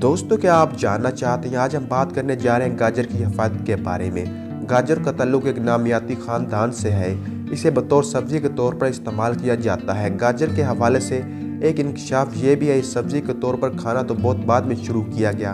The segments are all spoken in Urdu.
دوستوں کیا آپ جاننا چاہتے ہیں؟ آج ہم بات کرنے جا رہے ہیں گاجر کی حفاظت کے بارے میں۔ گاجر کا تعلق ایک نامیاتی خاندان سے ہے۔ اسے بطور سبزی کے طور پر استعمال کیا جاتا ہے۔ گاجر کے حوالے سے ایک انکشاف یہ بھی ہے اس سبزی کے طور پر کھانا تو بہت بعد میں شروع کیا گیا۔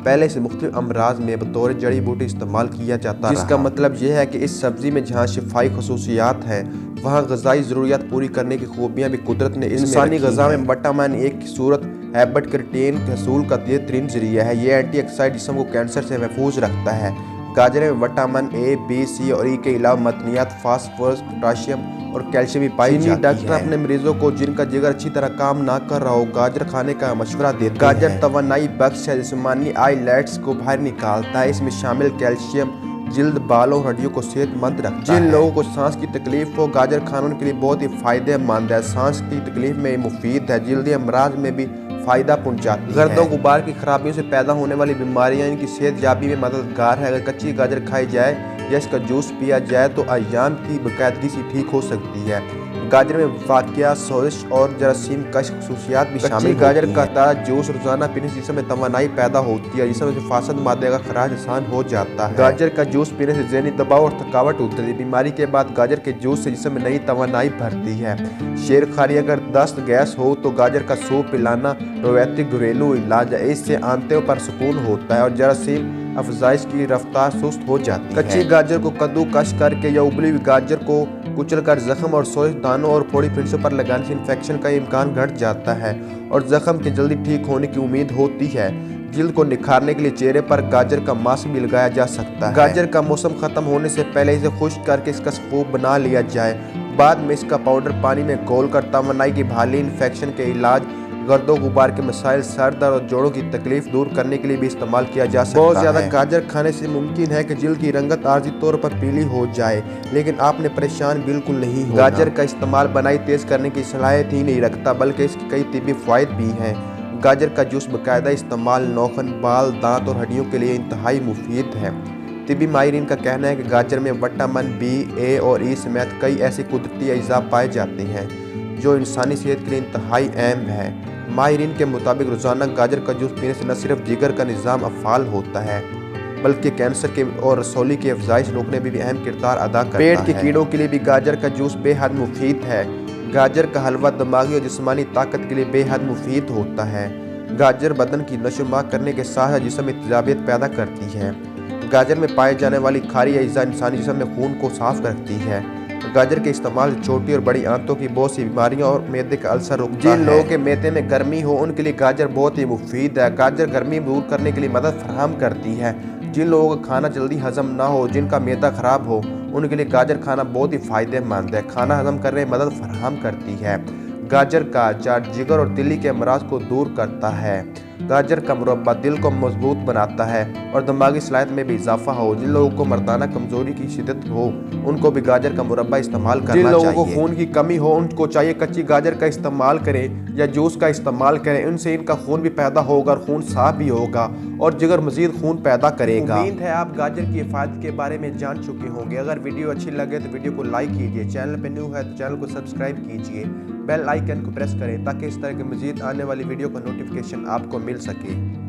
پہلے سے مختلف امراض میں بطور جڑی بوٹی استعمال کیا جاتا رہا، جس کا مطلب یہ ہے کہ اس سبزی میں جہاں شفائی خصوصیات ہیں وہاں غذائی ضروریات پوری کرنے کی خوبیاں بھی قدرت نے انسانی غذا میں وٹامن اے کی صورت ہیبٹ کیروٹین کے حصول کا بہترین ذریعہ ہے۔ یہ اینٹی آکسائڈ جسم کو کینسر سے محفوظ رکھتا ہے۔ گاجر میں وٹامن اے، بی، سی اور ای کے علاوہ معدنیات، فاسفورس، پوٹاشیم اور کیلشیم بھی پائی جاتی ہیں۔ ڈاکٹر اپنے مریضوں کو جن کا جگر اچھی طرح کام نہ کر رہا ہو گاجر کھانے کا مشورہ دیتے ہیں۔ گاجر توانائی بخش ہے، جسمانی آئی لائٹس کو باہر نکالتا ہے۔ اس میں شامل کیلشیم جلد، بالوں اور ہڈیوں کو صحت مند رکھتا ہے۔ جن لوگوں کو سانس کی تکلیف ہو گاجر کھانا ان کے لیے بہت ہی فائدہ مند ہے۔ سانس کی تکلیف میں مفید ہے، جلدی امراض میں بھی فائدہ پہنچاتی ہے۔ گرد و غبار کی خرابیوں سے پیدا ہونے والی بیماریاں ان کی صحت یابی میں مددگار ہے۔ اگر کچی گاجر کھائی جائے یا اس کا جوس پیا جائے تو ایام کی باقاعدگی سے ٹھیک ہو سکتی ہے۔ گاجر میں واقع سوزش اور جراثیم کش خصوصیات بھی شامل ہیں۔ گاجر کا تازہ جوس روزانہ پینے سے جسم میں توانائی پیدا ہوتی ہے، جسم سے فاسد مادے کا خراج آسان ہو جاتا ہے۔ گاجر کا جوس پینے سے ذہنی دباؤ اور تھکاوٹ اترتی ہے۔ بیماری کے بعد گاجر کے جوس سے جسم میں نئی توانائی بھرتی ہے۔ شیر خاری اگر دست گیس ہو تو گاجر کا سوپ پلانا روایتی گھریلو علاج ہے۔ اس سے آنتوں پر سکون ہوتا ہے اور جراثیم افزائش کی رفتار سست ہو جاتی ہے۔ کچی گاجر کو کدو کش کر کے یا ابلی ہوئی گاجر کو کچل کر زخم اور سوزش دانوں اور پھوڑی پھنسوں پر لگانے سے انفیکشن کا امکان گھٹ جاتا ہے اور زخم کے جلدی ٹھیک ہونے کی امید ہوتی ہے۔ جلد کو نکھارنے کے لیے چہرے پر گاجر کا ماسک بھی لگایا جا سکتا ہے۔ گاجر کا موسم ختم ہونے سے پہلے اسے خشک کر کے اس کا سکوپ بنا لیا جائے۔ بعد میں اس کا پاؤڈر پانی میں گھول کر توانائی کی بحالی، انفیکشن کے علاج، گرد و غبار کے مسائل، سر درد اور جوڑوں کی تکلیف دور کرنے کے لیے بھی استعمال کیا جا سکتا ہے۔ بہت زیادہ گاجر کھانے سے ممکن ہے کہ جلد کی رنگت عارضی طور پر پیلی ہو جائے، لیکن آپ نے پریشان بالکل نہیں ہونا۔ گاجر کا استعمال بنائی تیز کرنے کی صلاحیت ہی نہیں رکھتا بلکہ اس کے کئی طبی فوائد بھی ہیں۔ گاجر کا جوس باقاعدہ استعمال ناخن، بال، دانت اور ہڈیوں کے لیے انتہائی مفید ہے۔ طبی ماہرین کا کہنا ہے کہ گاجر میں وٹامن بی، اے اور ای سمیت کئی ایسے قدرتی اجزاء پائے جاتے ہیں جو انسانی صحت کے لیے انتہائی اہم ہے۔ ماہرین کے مطابق روزانہ گاجر کا جوس پینے سے نہ صرف جگر کا نظام فعال ہوتا ہے بلکہ کینسر کے اور رسولی کی افزائش روکنے میں بھی اہم کردار ادا کرتا ہے۔ پیٹ کے کیڑوں کے لیے بھی گاجر کا جوس بے حد مفید ہے۔ گاجر کا حلوہ دماغی اور جسمانی طاقت کے لیے بے حد مفید ہوتا ہے۔ گاجر بدن کی نشو و نما کرنے کے ساتھ جسم میں تیزابیت پیدا کرتی ہے۔ گاجر میں پائے جانے والی کھاری اجزاء انسانی جسم میں خون کو صاف رکھتی ہے۔ گاجر کے استعمال سے چھوٹی اور بڑی آنتوں کی بہت سی بیماریاں اور معدے کا السر رکتا ہے۔ جن لوگوں کے معدے میں گرمی ہو ان کے لیے گاجر بہت ہی مفید ہے۔ گاجر گرمی دور کرنے کے لیے مدد فراہم کرتی ہے۔ جن لوگوں کا کھانا جلدی ہضم نہ ہو، جن کا معدہ خراب ہو، ان کے لیے گاجر کھانا بہت ہی فائدہ مند ہے۔ کھانا ہضم کرنے میں مدد فراہم کرتی ہے۔ گاجر کا اچار جگر اور دل کے امراض کو دور کرتا ہے۔ گاجر کا مربع دل کو مضبوط بناتا ہے اور دماغی صلاحیت میں بھی اضافہ ہو۔ جن لوگوں کو مردانہ کمزوری کی شدت ہو ان کو بھی گاجر کا مربع استعمال کرنا چاہیے۔ جن لوگوں کو خون کی کمی ہو ان کو چاہیے کچی گاجر کا استعمال کریں یا جوس کا استعمال کریں۔ ان سے ان کا خون بھی پیدا ہوگا اور خون صاف بھی ہوگا اور جگر مزید خون پیدا کرے گا۔ امید ہے آپ گاجر کی حفاظت کے بارے میں جان چکے ہوں گے۔ اگر ویڈیو اچھی لگے تو ویڈیو کو لائک کیجیے، چینل پہ نیو ہے تو چینل کو سبسکرائب کیجیے، بیل آئیکن کو پریس کریں تاکہ اس طرح کے مزید آنے والی ویڈیو کا نوٹیفیکیشن آپ کو مل سکے۔